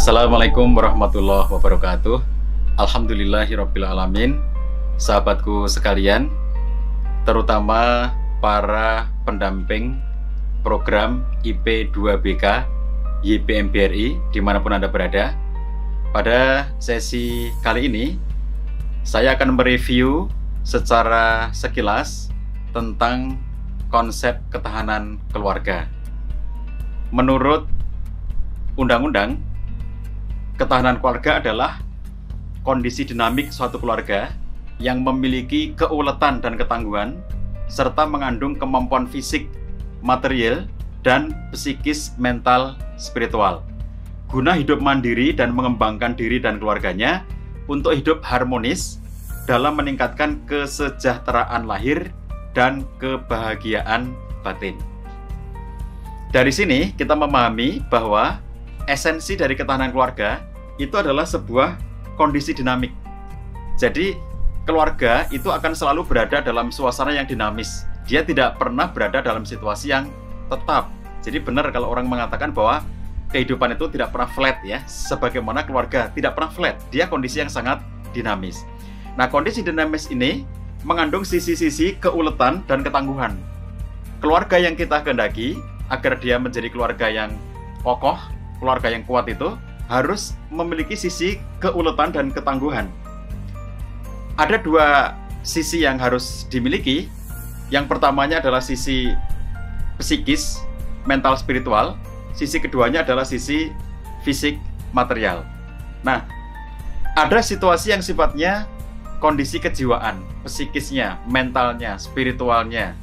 Assalamualaikum warahmatullahi wabarakatuh. Alhamdulillahirrabbilalamin. Sahabatku sekalian, terutama para pendamping program IP2BK YPMBRI dimanapun Anda berada. Pada sesi kali ini saya akan mereview secara sekilas tentang konsep ketahanan keluarga. Menurut undang-undang, ketahanan keluarga adalah kondisi dinamik suatu keluarga yang memiliki keuletan dan ketangguhan serta mengandung kemampuan fisik, material, dan psikis, mental, spiritual guna hidup mandiri dan mengembangkan diri dan keluarganya untuk hidup harmonis dalam meningkatkan kesejahteraan lahir dan kebahagiaan batin. Dari sini kita memahami bahwa esensi dari ketahanan keluarga itu adalah sebuah kondisi dinamik. Jadi keluarga itu akan selalu berada dalam suasana yang dinamis. Dia tidak pernah berada dalam situasi yang tetap. Jadi benar kalau orang mengatakan bahwa kehidupan itu tidak pernah flat ya. Sebagaimana keluarga tidak pernah flat. Dia kondisi yang sangat dinamis. Nah, kondisi dinamis ini mengandung sisi-sisi keuletan dan ketangguhan. Keluarga yang kita kehendaki agar dia menjadi keluarga yang kokoh, keluarga yang kuat itu harus memiliki sisi keuletan dan ketangguhan. Ada dua sisi yang harus dimiliki. Yang pertamanya adalah sisi psikis, mental, spiritual. Sisi keduanya adalah sisi fisik, material. Nah, ada situasi yang sifatnya kondisi kejiwaan, psikisnya, mentalnya, spiritualnya.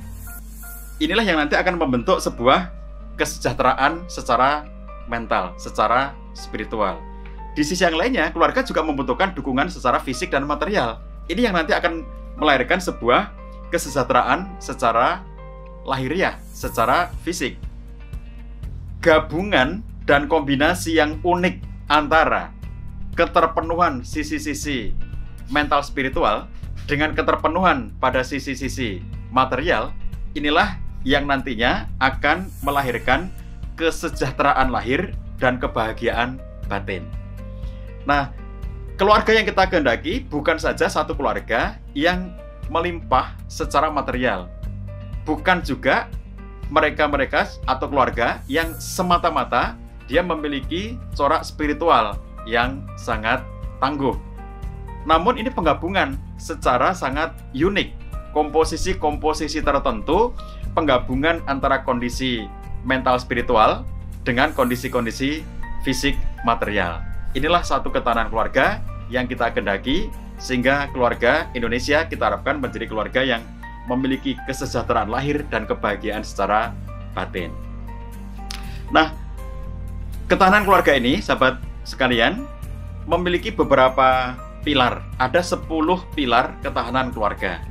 Inilah yang nanti akan membentuk sebuah kesejahteraan secara mental, secara spiritual. Di sisi yang lainnya, keluarga juga membutuhkan dukungan secara fisik dan material. Ini yang nanti akan melahirkan sebuah kesejahteraan secara lahiriah, secara fisik. Gabungan dan kombinasi yang unik antara keterpenuhan sisi-sisi mental spiritual dengan keterpenuhan pada sisi-sisi material, inilah yang nantinya akan melahirkan kesejahteraan lahir dan kebahagiaan batin. Nah, keluarga yang kita kehendaki bukan saja satu keluarga yang melimpah secara material. Bukan juga mereka atau keluarga yang semata-mata dia memiliki corak spiritual yang sangat tangguh. Namun ini penggabungan secara sangat unik. Komposisi-komposisi tertentu, penggabungan antara kondisi mental spiritual dengan kondisi-kondisi fisik material. Inilah satu ketahanan keluarga yang kita kehendaki, sehingga keluarga Indonesia kita harapkan menjadi keluarga yang memiliki kesejahteraan lahir dan kebahagiaan secara batin. Nah, ketahanan keluarga ini, sahabat sekalian, memiliki beberapa pilar. Ada 10 pilar ketahanan keluarga.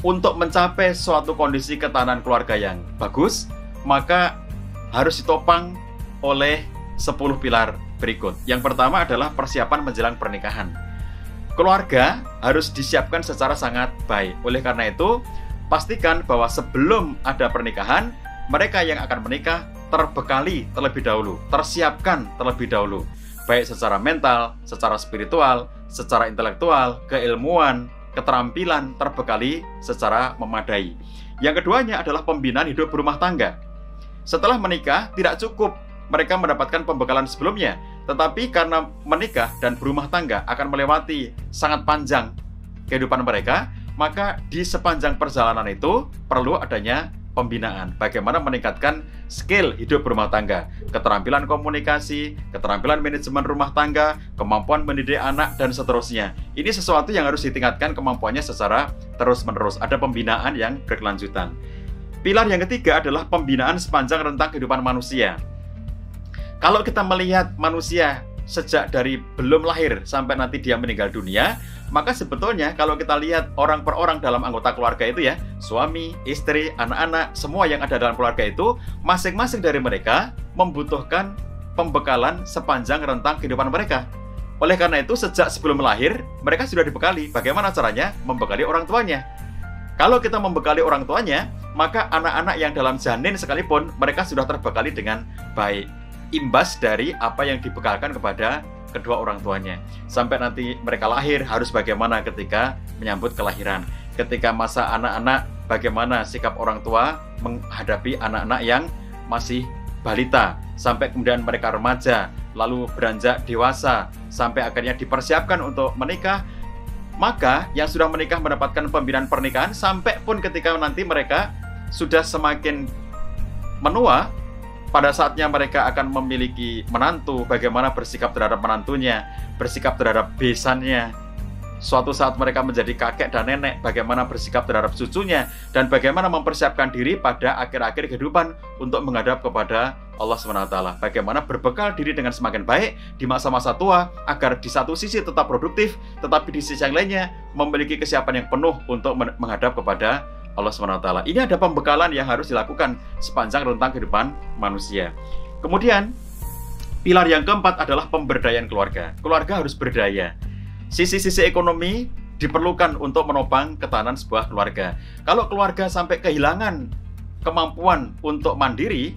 Untuk mencapai suatu kondisi ketahanan keluarga yang bagus, maka harus ditopang oleh 10 pilar berikut. Yang pertama adalah persiapan menjelang pernikahan. Keluarga harus disiapkan secara sangat baik. Oleh karena itu, pastikan bahwa sebelum ada pernikahan, mereka yang akan menikah terbekali terlebih dahulu, tersiapkan terlebih dahulu, baik secara mental, secara spiritual, secara intelektual, keilmuan, keterampilan, terbekali secara memadai. Yang keduanya adalah pembinaan hidup berumah tangga. Setelah menikah, tidak cukup mereka mendapatkan pembekalan sebelumnya, tetapi karena menikah dan berumah tangga akan melewati sangat panjang kehidupan mereka, maka di sepanjang perjalanan itu perlu adanya pembinaan. Bagaimana meningkatkan skill hidup berumah tangga, keterampilan komunikasi, keterampilan manajemen rumah tangga, kemampuan mendidik anak, dan seterusnya. Ini sesuatu yang harus ditingkatkan kemampuannya secara terus-menerus. Ada pembinaan yang berkelanjutan. Pilar yang ketiga adalah pembinaan sepanjang rentang kehidupan manusia. Kalau kita melihat manusia sejak dari belum lahir sampai nanti dia meninggal dunia, maka sebetulnya kalau kita lihat orang per orang dalam anggota keluarga itu ya, suami, istri, anak-anak, semua yang ada dalam keluarga itu, masing-masing dari mereka membutuhkan pembekalan sepanjang rentang kehidupan mereka. Oleh karena itu, sejak sebelum lahir, mereka sudah dibekali. Bagaimana caranya? Membekali orang tuanya. Kalau kita membekali orang tuanya, maka anak-anak yang dalam janin sekalipun, mereka sudah terbekali dengan baik. Imbas dari apa yang dibekalkan kepada kedua orang tuanya. Sampai nanti mereka lahir harus bagaimana ketika menyambut kelahiran. Ketika masa anak-anak, bagaimana sikap orang tua menghadapi anak-anak yang masih balita. Sampai kemudian mereka remaja, lalu beranjak dewasa, sampai akhirnya dipersiapkan untuk menikah. Maka yang sudah menikah mendapatkan pembinaan pernikahan, sampai pun ketika nanti mereka sudah semakin menua, pada saatnya mereka akan memiliki menantu, bagaimana bersikap terhadap menantunya, bersikap terhadap besannya. Suatu saat mereka menjadi kakek dan nenek, bagaimana bersikap terhadap cucunya, dan bagaimana mempersiapkan diri pada akhir-akhir kehidupan untuk menghadap kepada Allah SWT. Bagaimana berbekal diri dengan semakin baik di masa-masa tua, agar di satu sisi tetap produktif, tetapi di sisi yang lainnya memiliki kesiapan yang penuh untuk menghadap kepada Allah SWT. Ini ada pembekalan yang harus dilakukan sepanjang rentang kehidupan manusia. Kemudian, pilar yang keempat adalah pemberdayaan keluarga. Keluarga harus berdaya. Sisi-sisi ekonomi diperlukan untuk menopang ketahanan sebuah keluarga. Kalau keluarga sampai kehilangan kemampuan untuk mandiri,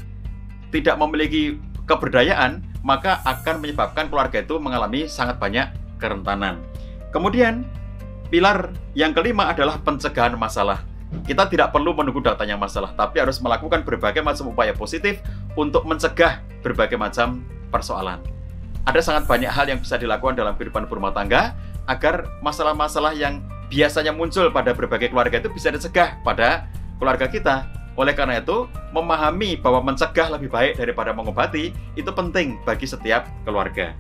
tidak memiliki keberdayaan, maka akan menyebabkan keluarga itu mengalami sangat banyak kerentanan. Kemudian, pilar yang kelima adalah pencegahan masalah. Kita tidak perlu menunggu datanya masalah, tapi harus melakukan berbagai macam upaya positif untuk mencegah berbagai macam persoalan. Ada sangat banyak hal yang bisa dilakukan dalam kehidupan berumah tangga agar masalah-masalah yang biasanya muncul pada berbagai keluarga itu bisa dicegah pada keluarga kita. Oleh karena itu, memahami bahwa mencegah lebih baik daripada mengobati itu penting bagi setiap keluarga.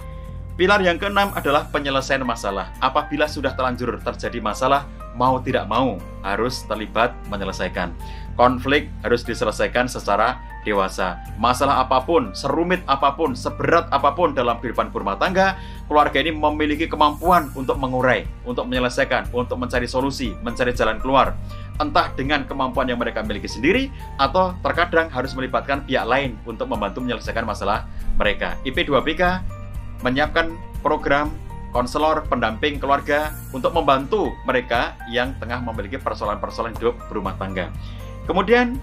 Pilar yang keenam adalah penyelesaian masalah. Apabila sudah terlanjur terjadi masalah, mau tidak mau harus terlibat menyelesaikan. Konflik harus diselesaikan secara dewasa. Masalah apapun, serumit apapun, seberat apapun dalam kehidupan berumah tangga, keluarga ini memiliki kemampuan untuk mengurai, untuk menyelesaikan, untuk mencari solusi, mencari jalan keluar. Entah dengan kemampuan yang mereka miliki sendiri, atau terkadang harus melibatkan pihak lain untuk membantu menyelesaikan masalah mereka. IP2PK menyiapkan program konselor pendamping keluarga untuk membantu mereka yang tengah memiliki persoalan-persoalan hidup berumah tangga. Kemudian,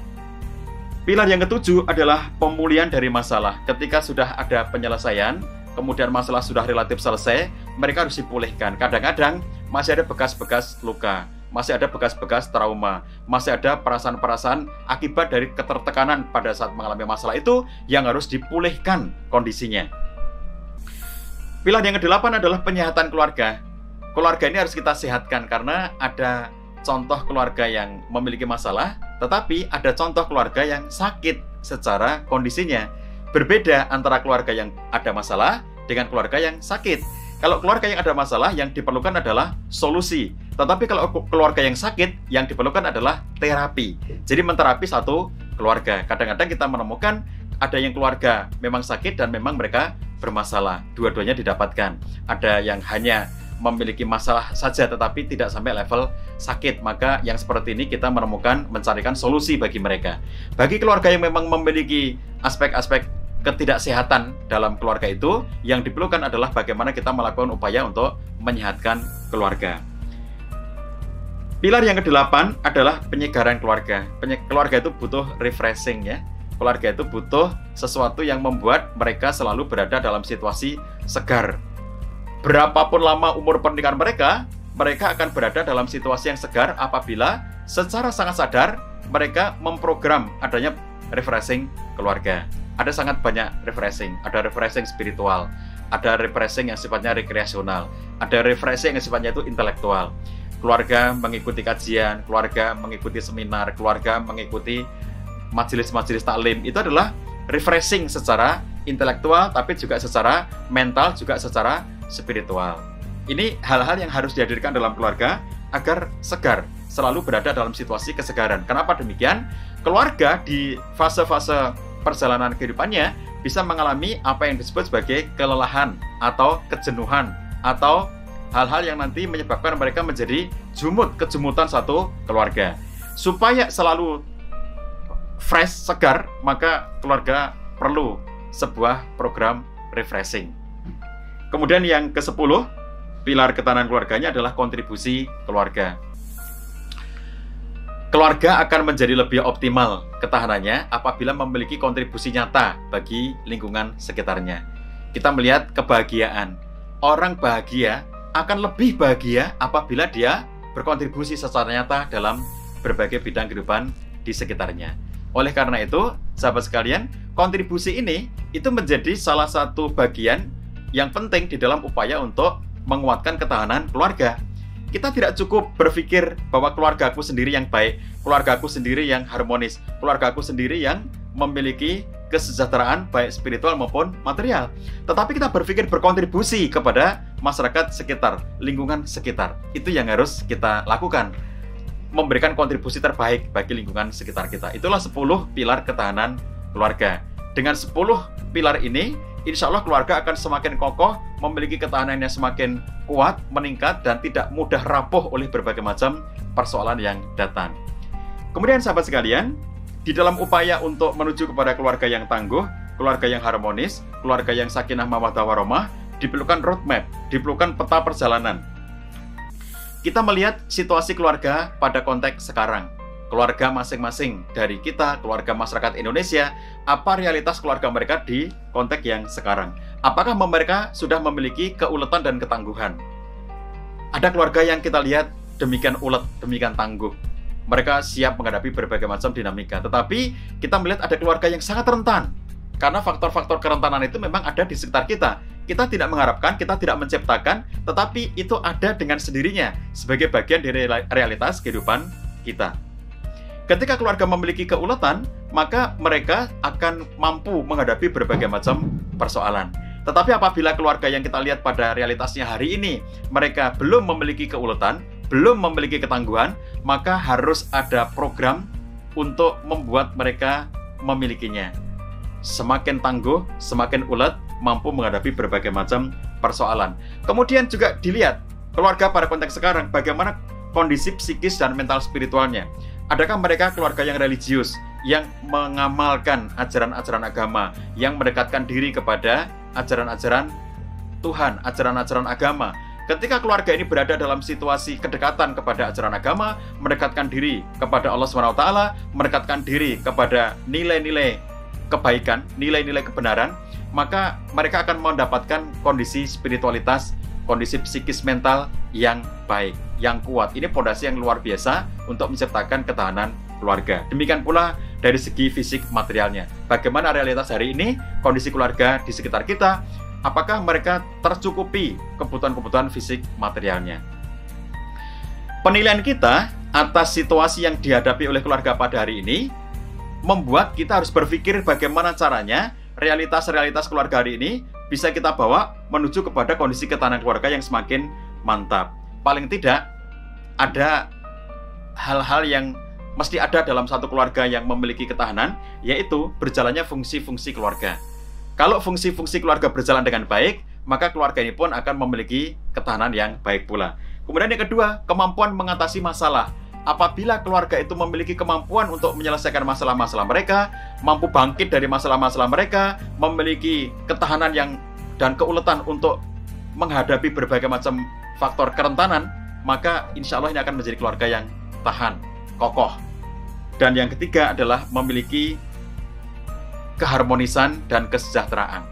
pilar yang ketujuh adalah pemulihan dari masalah. Ketika sudah ada penyelesaian, kemudian masalah sudah relatif selesai, mereka harus dipulihkan. Kadang-kadang masih ada bekas-bekas luka, masih ada bekas-bekas trauma, masih ada perasaan-perasaan akibat dari ketertekanan pada saat mengalami masalah itu yang harus dipulihkan kondisinya. Pilar yang ke-8 adalah penyehatan keluarga. Keluarga ini harus kita sehatkan karena ada contoh keluarga yang memiliki masalah, tetapi ada contoh keluarga yang sakit secara kondisinya. Berbeda antara keluarga yang ada masalah dengan keluarga yang sakit. Kalau keluarga yang ada masalah, yang diperlukan adalah solusi. Tetapi kalau keluarga yang sakit, yang diperlukan adalah terapi. Jadi menterapi satu keluarga. Kadang-kadang kita menemukan ada yang keluarga memang sakit dan memang mereka bermasalah. Dua-duanya didapatkan. Ada yang hanya memiliki masalah saja tetapi tidak sampai level sakit. Maka yang seperti ini kita mencarikan solusi bagi mereka. Bagi keluarga yang memang memiliki aspek-aspek ketidaksehatan dalam keluarga itu, yang diperlukan adalah bagaimana kita melakukan upaya untuk menyehatkan keluarga. Pilar yang ke-8 adalah penyegaran keluarga. Keluarga itu butuh refreshing ya. Keluarga itu butuh sesuatu yang membuat mereka selalu berada dalam situasi segar. Berapapun lama umur pernikahan mereka akan berada dalam situasi yang segar apabila secara sangat sadar mereka memprogram adanya refreshing keluarga. Ada sangat banyak refreshing. Ada refreshing spiritual, ada refreshing yang sifatnya rekreasional, ada refreshing yang sifatnya itu intelektual. Keluarga mengikuti kajian, keluarga mengikuti seminar, keluarga mengikuti majelis-majelis taklim. Itu adalah refreshing secara intelektual, tapi juga secara mental, juga secara spiritual. Ini hal-hal yang harus dihadirkan dalam keluarga agar segar, selalu berada dalam situasi kesegaran. Kenapa demikian? Keluarga di fase-fase perjalanan kehidupannya bisa mengalami apa yang disebut sebagai kelelahan atau kejenuhan, atau hal-hal yang nanti menyebabkan mereka menjadi kejemutan satu keluarga. Supaya selalu fresh, segar, maka keluarga perlu sebuah program refreshing. Kemudian yang ke-10, pilar ketahanan keluarganya adalah kontribusi keluarga. Keluarga akan menjadi lebih optimal ketahanannya apabila memiliki kontribusi nyata bagi lingkungan sekitarnya. Kita melihat kebahagiaan. orang bahagia akan lebih bahagia apabila dia berkontribusi secara nyata dalam berbagai bidang kehidupan di sekitarnya. Oleh karena itu, sahabat sekalian, kontribusi ini itu menjadi salah satu bagian yang penting di dalam upaya untuk menguatkan ketahanan keluarga. Kita tidak cukup berpikir bahwa keluargaku sendiri yang baik, keluargaku sendiri yang harmonis, keluargaku sendiri yang memiliki kesejahteraan baik spiritual maupun material. Tetapi kita berpikir berkontribusi kepada masyarakat sekitar, lingkungan sekitar. Itu yang harus kita lakukan. Memberikan kontribusi terbaik bagi lingkungan sekitar kita. Itulah 10 pilar ketahanan keluarga. Dengan 10 pilar ini, insya Allah keluarga akan semakin kokoh, memiliki ketahanan yang semakin kuat, meningkat, dan tidak mudah rapuh oleh berbagai macam persoalan yang datang. Kemudian sahabat sekalian, di dalam upaya untuk menuju kepada keluarga yang tangguh, keluarga yang harmonis, keluarga yang sakinah mawaddah warahmah, diperlukan roadmap, diperlukan peta perjalanan. Kita melihat situasi keluarga pada konteks sekarang. Keluarga masing-masing dari kita, keluarga masyarakat Indonesia, apa realitas keluarga mereka di konteks yang sekarang? Apakah mereka sudah memiliki keuletan dan ketangguhan? Ada keluarga yang kita lihat demikian ulet, demikian tangguh. Mereka siap menghadapi berbagai macam dinamika. Tetapi kita melihat ada keluarga yang sangat rentan. Karena faktor-faktor kerentanan itu memang ada di sekitar kita. Kita tidak mengharapkan, kita tidak menciptakan, tetapi itu ada dengan sendirinya sebagai bagian dari realitas kehidupan kita. Ketika keluarga memiliki keuletan, maka mereka akan mampu menghadapi berbagai macam persoalan. Tetapi apabila keluarga yang kita lihat pada realitasnya hari ini, mereka belum memiliki keuletan, belum memiliki ketangguhan, maka harus ada program untuk membuat mereka memilikinya. Semakin tangguh, semakin ulet, mampu menghadapi berbagai macam persoalan. Kemudian juga dilihat keluarga pada konteks sekarang, bagaimana kondisi psikis dan mental spiritualnya. Adakah mereka keluarga yang religius, yang mengamalkan ajaran-ajaran agama, yang mendekatkan diri kepada ajaran-ajaran Tuhan, ajaran-ajaran agama. Ketika keluarga ini berada dalam situasi kedekatan kepada ajaran agama, mendekatkan diri kepada Allah SWT, mendekatkan diri kepada nilai-nilai kebaikan, nilai-nilai kebenaran, maka mereka akan mendapatkan kondisi spiritualitas, kondisi psikis mental yang baik, yang kuat. Ini fondasi yang luar biasa untuk menciptakan ketahanan keluarga. Demikian pula dari segi fisik materialnya. Bagaimana realitas hari ini, kondisi keluarga di sekitar kita, apakah mereka tercukupi kebutuhan-kebutuhan fisik materialnya? Penilaian kita atas situasi yang dihadapi oleh keluarga pada hari ini membuat kita harus berpikir bagaimana caranya realitas-realitas keluarga hari ini bisa kita bawa menuju kepada kondisi ketahanan keluarga yang semakin mantap. Paling tidak, ada hal-hal yang mesti ada dalam satu keluarga yang memiliki ketahanan, yaitu berjalannya fungsi-fungsi keluarga. Kalau fungsi-fungsi keluarga berjalan dengan baik, maka keluarga ini pun akan memiliki ketahanan yang baik pula. Kemudian yang kedua, kemampuan mengatasi masalah. Apabila keluarga itu memiliki kemampuan untuk menyelesaikan masalah-masalah mereka, mampu bangkit dari masalah-masalah mereka, memiliki ketahanan yang dan keuletan untuk menghadapi berbagai macam faktor kerentanan, maka insya Allah ini akan menjadi keluarga yang tahan, kokoh. Dan yang ketiga adalah memiliki keharmonisan dan kesejahteraan.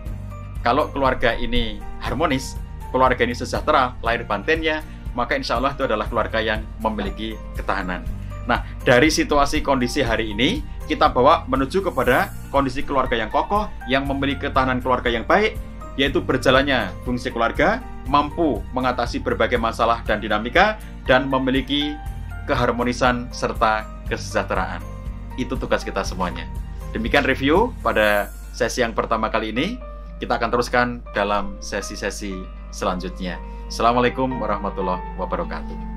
Kalau keluarga ini harmonis, keluarga ini sejahtera, lahir batinnya, maka insya Allah itu adalah keluarga yang memiliki ketahanan. Nah, dari situasi kondisi hari ini, kita bawa menuju kepada kondisi keluarga yang kokoh, yang memiliki ketahanan keluarga yang baik, yaitu berjalannya fungsi keluarga, mampu mengatasi berbagai masalah dan dinamika, dan memiliki keharmonisan serta kesejahteraan. Itu tugas kita semuanya. Demikian review pada sesi yang pertama kali ini. Kita akan teruskan dalam sesi-sesi selanjutnya. Assalamualaikum warahmatullahi wabarakatuh.